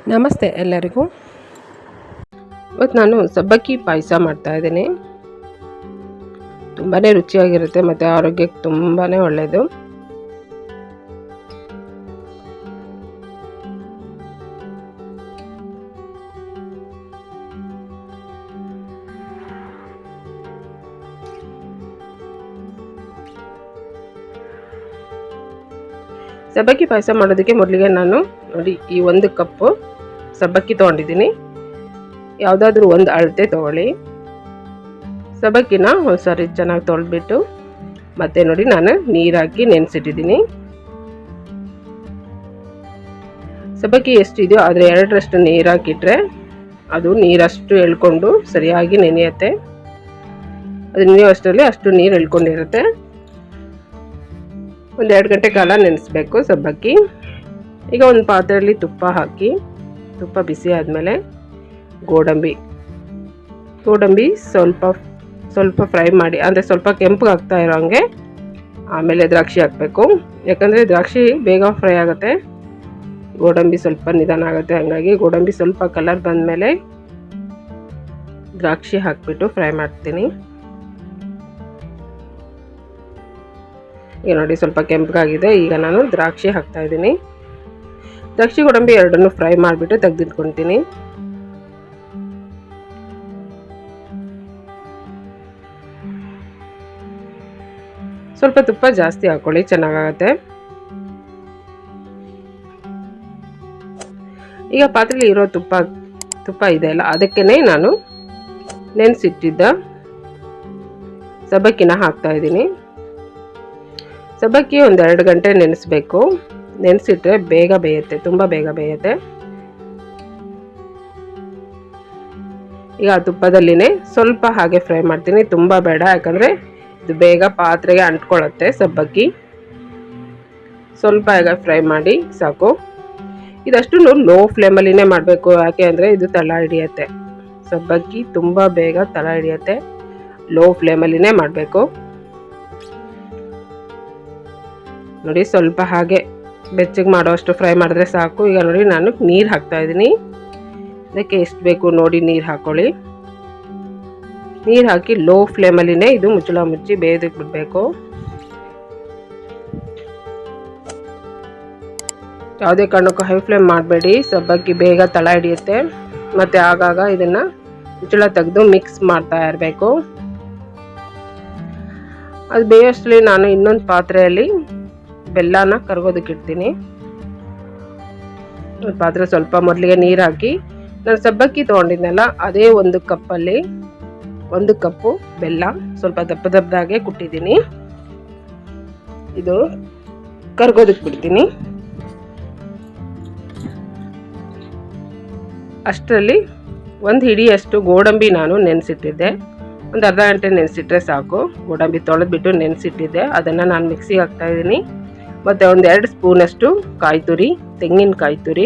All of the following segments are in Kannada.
ನಮಸ್ತೆ ಎಲ್ಲರಿಗೂ. ಇವತ್ತು ನಾನು ಸಬ್ಬಕ್ಕಿ ಪಾಯಸ ಮಾಡ್ತಾಯಿದ್ದೀನಿ. ತುಂಬಾ ರುಚಿಯಾಗಿರುತ್ತೆ ಮತ್ತು ಆರೋಗ್ಯಕ್ಕೆ ತುಂಬಾ ಒಳ್ಳೆಯದು. ಸಬ್ಬಕ್ಕಿ ಪಾಯಸ ಮಾಡೋದಕ್ಕೆ ಮೊದಲಿಗೆ ನಾನು ನೋಡಿ ಈ 1 ಕಪ್ಪು ಸಬ್ಬಕ್ಕಿ ತೊಗೊಂಡಿದ್ದೀನಿ. ಯಾವುದಾದ್ರೂ ಒಂದು ಅಳತೆ ತೊಗೊಳ್ಳಿ. ಸಬ್ಬಕ್ಕಿನ ಒಂದ್ಸರಿ ಚೆನ್ನಾಗಿ ತೊಳೆದ್ಬಿಟ್ಟು ಮತ್ತೆ ನೋಡಿ ನಾನು ನೀರು ಹಾಕಿ ನೆನೆಸಿಟ್ಟಿದ್ದೀನಿ. ಸಬ್ಬಕ್ಕಿ ಎಷ್ಟಿದೆಯೋ ಅದರ 2ರಷ್ಟು ನೀರು ಹಾಕಿಟ್ರೆ ಅದು ನೀರಷ್ಟು ಎಳ್ಕೊಂಡು ಸರಿಯಾಗಿ ನೆನೆಯುತ್ತೆ. ಅದು ನೆನೆಯುವಷ್ಟರಲ್ಲಿ ಅಷ್ಟು ನೀರು ಎಳ್ಕೊಂಡಿರುತ್ತೆ. ಒಂದು 2 ಗಂಟೆ ಕಾಲ ನೆನೆಸಬೇಕು ಸಬ್ಬಕ್ಕಿ. ಈಗ ಒಂದು ಪಾತ್ರೆಯಲ್ಲಿ ತುಪ್ಪ ಹಾಕಿ, ತುಪ್ಪ ಬಿಸಿ ಆದಮೇಲೆ ಗೋಡಂಬಿ ಸ್ವಲ್ಪ ಫ್ರೈ ಮಾಡಿ, ಅಂದರೆ ಸ್ವಲ್ಪ ಕೆಂಪಗೆ ಆಗ್ತಾ ಇರೋ ಹಂಗೆ. ಆಮೇಲೆ ದ್ರಾಕ್ಷಿ ಹಾಕಬೇಕು, ಯಾಕಂದರೆ ದ್ರಾಕ್ಷಿ ಬೇಗ ಫ್ರೈ ಆಗುತ್ತೆ, ಗೋಡಂಬಿ ಸ್ವಲ್ಪ ನಿಧಾನ ಆಗುತ್ತೆ. ಹಾಗಾಗಿ ಗೋಡಂಬಿ ಸ್ವಲ್ಪ ಕಲರ್ ಬಂದಮೇಲೆ ದ್ರಾಕ್ಷಿ ಹಾಕಿಬಿಟ್ಟು ಫ್ರೈ ಮಾಡ್ತೀನಿ. ಈಗ ನೋಡಿ ಸ್ವಲ್ಪ ಕೆಂಪಗಾಗಿದೆ. ಈಗ ನಾನು ದ್ರಾಕ್ಷಿ ಹಾಕ್ತಾ ಇದ್ದೀನಿ. ದ್ರಾಕ್ಷಿ ಗೋಡಂಬಿ ಎರಡನ್ನೂ ಫ್ರೈ ಮಾಡಿಬಿಟ್ಟು ತೆಗೆದಿಟ್ಕೊತೀನಿ. ಸ್ವಲ್ಪ ತುಪ್ಪ ಜಾಸ್ತಿ ಹಾಕೊಳ್ಳಿ, ಚೆನ್ನಾಗಾಗತ್ತೆ. ಈಗ ಪಾತ್ರೆಯಲ್ಲಿ ಇರೋ ತುಪ್ಪ ಇದೆಯಲ್ಲ, ಅದಕ್ಕೇನೆ ನಾನು ನೆನೆಸಿಟ್ಟಿದ್ದ ಸಬ್ಬಕ್ಕಿನ ಹಾಕ್ತಾ ಇದ್ದೀನಿ. ಸಬ್ಬಕ್ಕಿ ಒಂದು 2 ಗಂಟೆ ನೆನೆಸಬೇಕು. ನೆನೆಸಿಟ್ರೆ ಬೇಗ ಬೇಯುತ್ತೆ, ತುಂಬ ಬೇಗ ಬೇಯುತ್ತೆ. ಈಗ ಆ ತುಪ್ಪದಲ್ಲಿನೇ ಸ್ವಲ್ಪ ಹಾಗೆ ಫ್ರೈ ಮಾಡ್ತೀನಿ, ತುಂಬ ಬೇಡ, ಯಾಕಂದರೆ ಇದು ಬೇಗ ಪಾತ್ರೆಗೆ ಅಂಟ್ಕೊಳ್ಳುತ್ತೆ ಸಬ್ಬಕ್ಕಿ. ಸ್ವಲ್ಪ ಈಗ ಫ್ರೈ ಮಾಡಿ ಸಾಕು. ಇದಷ್ಟು ಲೋ ಫ್ಲೇಮಲ್ಲಿನೇ ಮಾಡಬೇಕು, ಯಾಕೆ ಅಂದರೆ ಇದು ತಳ ಹಿಡಿಯುತ್ತೆ. ಸಬ್ಬಕ್ಕಿ ತುಂಬ ಬೇಗ ತಳ ಹಿಡಿಯುತ್ತೆ, ಲೋ ಫ್ಲೇಮಲ್ಲಿನೇ ಮಾಡಬೇಕು. ನೋಡಿ ಸ್ವಲ್ಪ ಹಾಗೆ ಬೆಚ್ಚಗೆ ಮಾಡೋಷ್ಟು ಫ್ರೈ ಮಾಡಿದ್ರೆ ಸಾಕು. ಈಗ ನೋಡಿ ನಾನು ನೀರು ಹಾಕ್ತಾ ಇದ್ದೀನಿ. ಅದಕ್ಕೆ ಎಷ್ಟು ಬೇಕು ನೋಡಿ ನೀರು ಹಾಕ್ಕೊಳ್ಳಿ. ನೀರು ಹಾಕಿ ಲೋ ಫ್ಲೇಮಲ್ಲಿನೇ ಇದು ಮುಚ್ಚಳ ಮುಚ್ಚಿ ಬೇಯೋದಕ್ಕೆ ಬಿಡಬೇಕು. ಯಾವುದೇ ಕಾರಣಕ್ಕೂ ಹೈ ಫ್ಲೇಮ್ ಮಾಡಬೇಡಿ, ಸಬ್ಬಕ್ಕಿ ಬೇಗ ತಳ ಹಿಡಿಯುತ್ತೆ. ಮತ್ತು ಆಗಾಗ ಇದನ್ನು ಮುಚ್ಚಳ ತೆಗೆದು ಮಿಕ್ಸ್ ಮಾಡ್ತಾ ಇರಬೇಕು. ಅದು ಬೇಯೋಷ್ಟರಲ್ಲಿ ನಾನು ಇನ್ನೊಂದು ಪಾತ್ರೆಯಲ್ಲಿ ಬೆಲ್ಲನ ಕರಗೋದಕ್ಕೆ ಇಡ್ತೀನಿ. ಪಾತ್ರೆ ಸ್ವಲ್ಪ ಮೊದಲಿಗೆ ನೀರು ಹಾಕಿ, ನಾನು ಸಬ್ಬಕ್ಕಿ ತೊಗೊಂಡಿದ್ನಲ್ಲ ಅದೇ 1 ಕಪ್ಪಲ್ಲಿ 1 ಕಪ್ಪು ಬೆಲ್ಲ ಸ್ವಲ್ಪ ದಪ್ಪದಾಗೆ ಕುಟ್ಟಿದ್ದೀನಿ. ಇದು ಕರಗೋದಕ್ಕೆ ಬಿಡ್ತೀನಿ. ಅಷ್ಟರಲ್ಲಿ 1 ಹಿಡಿಯಷ್ಟು ಗೋಡಂಬಿ ನಾನು ನೆನೆಸಿಟ್ಟಿದ್ದೆ. ಒಂದು ಅರ್ಧ ಗಂಟೆ ನೆನೆಸಿಟ್ರೆ ಸಾಕು. ಗೋಡಂಬಿ ತೊಳೆದ್ಬಿಟ್ಟು ನೆನೆಸಿಟ್ಟಿದ್ದೆ, ಅದನ್ನು ನಾನು ಮಿಕ್ಸಿಗೆ ಹಾಕ್ತಾಯಿದ್ದೀನಿ. ಮತ್ತು ಒಂದು 2 ಸ್ಪೂನಷ್ಟು ಕಾಯಿ ತುರಿ, ತೆಂಗಿನಕಾಯಿ ತುರಿ,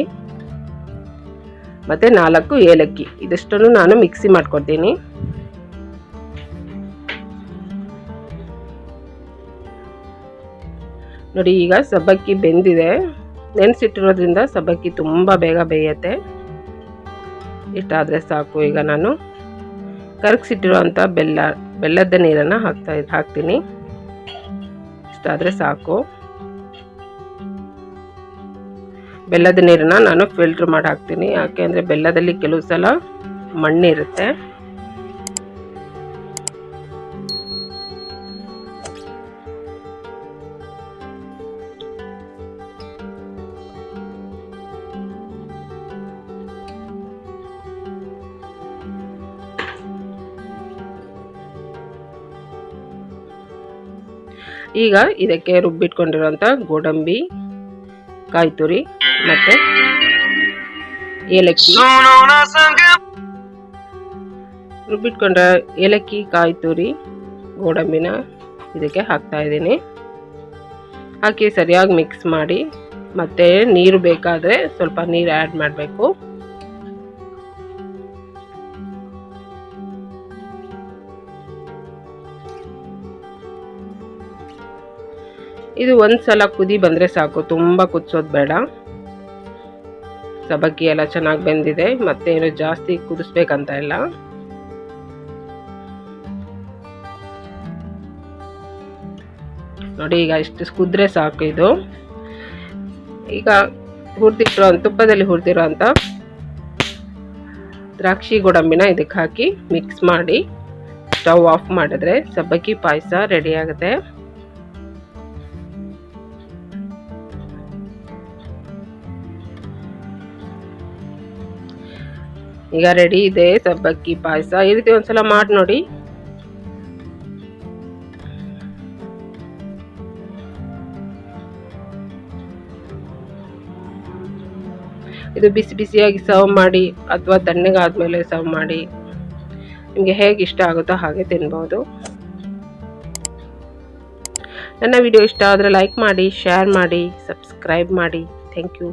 ಮತ್ತು 4 ಏಲಕ್ಕಿ, ಇದಷ್ಟನ್ನು ನಾನು ಮಿಕ್ಸಿ ಮಾಡ್ಕೊತೀನಿ. ನೋಡಿ ಈಗ ಸಬ್ಬಕ್ಕಿ ಬೆಂದಿದೆ. ನೆನೆಸಿಟ್ಟಿರೋದ್ರಿಂದ ಸಬ್ಬಕ್ಕಿ ತುಂಬ ಬೇಗ ಬೇಯುತ್ತೆ. ಇಷ್ಟಾದರೆ ಸಾಕು. ಈಗ ನಾನು ಕರಗಿಸಿಟ್ಟಿರೋಂಥ ಬೆಲ್ಲದ ನೀರನ್ನು ಹಾಕ್ತೀನಿ. ಇಷ್ಟಾದರೆ ಸಾಕು. ಬೆಲ್ಲದ ನೀರನ್ನು ನಾನು ಫಿಲ್ಟ್ರ್ ಮಾಡಿ ಹಾಕ್ತೀನಿ, ಯಾಕೆ ಅಂದರೆ ಬೆಲ್ಲದಲ್ಲಿ ಕೆಲವು ಸಲ ಮಣ್ಣಿರುತ್ತೆ. ಈಗ ಇದಕ್ಕೆ ರುಬ್ಬಿಟ್ಕೊಂಡಿರೋಂಥ ಗೋಡಂಬಿ, ಕಾಯಿ ತುರಿ ಮತ್ತು ಏಲಕ್ಕಿ, ರುಬ್ಬಿಟ್ಕೊಂಡ ಏಲಕ್ಕಿ, ಕಾಯಿ ತುರಿ, ಗೋಡಂಬಿನ ಇದಕ್ಕೆ ಹಾಕ್ತಾ ಇದ್ದೀನಿ. ಹಾಕಿ ಸರಿಯಾಗಿ ಮಿಕ್ಸ್ ಮಾಡಿ, ಮತ್ತು ನೀರು ಬೇಕಾದರೆ ಸ್ವಲ್ಪ ನೀರು ಆ್ಯಡ್ ಮಾಡಬೇಕು. ಇದು ಒಂದು ಸಲ ಕುದಿ ಬಂದರೆ ಸಾಕು, ತುಂಬ ಕುದಿಸೋದು ಬೇಡ. ಸಬ್ಬಕ್ಕಿ ಎಲ್ಲ ಚೆನ್ನಾಗಿ ಬೆಂದಿದೆ, ಮತ್ತೇನು ಜಾಸ್ತಿ ಕುದಿಸ್ಬೇಕಂತ ಇಲ್ಲ. ನೋಡಿ ಈಗ ಇಷ್ಟು ಕುದ್ರೆ ಸಾಕು. ಇದು ಈಗ ತುಪ್ಪದಲ್ಲಿ ಹುರಿದಿರೋ ಅಂತ ದ್ರಾಕ್ಷಿ ಗೋಡಂಬಿನ ಇದಕ್ಕೆ ಹಾಕಿ ಮಿಕ್ಸ್ ಮಾಡಿ ಸ್ಟವ್ ಆಫ್ ಮಾಡಿದ್ರೆ ಸಬ್ಬಕ್ಕಿ ಪಾಯಸ ರೆಡಿ ಆಗುತ್ತೆ. ಈಗ ರೆಡಿ ಇದೆ ಸಬ್ಬಕ್ಕಿ ಪಾಯಸ. ಈ ರೀತಿ ಒಂದ್ಸಲ ಮಾಡಿ ನೋಡಿ. ಇದು ಬಿಸಿ ಬಿಸಿಯಾಗಿ ಸರ್ವ್ ಮಾಡಿ ಅಥವಾ ತಣ್ಣಗಾದ್ಮೇಲೆ ಸರ್ವ್ ಮಾಡಿ, ನಿಮಗೆ ಹೇಗೆ ಇಷ್ಟ ಆಗುತ್ತೋ ಹಾಗೆ ತಿನ್ಬೋದು. ನನ್ನ ವಿಡಿಯೋ ಇಷ್ಟ ಆದರೆ ಲೈಕ್ ಮಾಡಿ, ಶೇರ್ ಮಾಡಿ, ಸಬ್ಸ್ಕ್ರೈಬ್ ಮಾಡಿ. Thank you.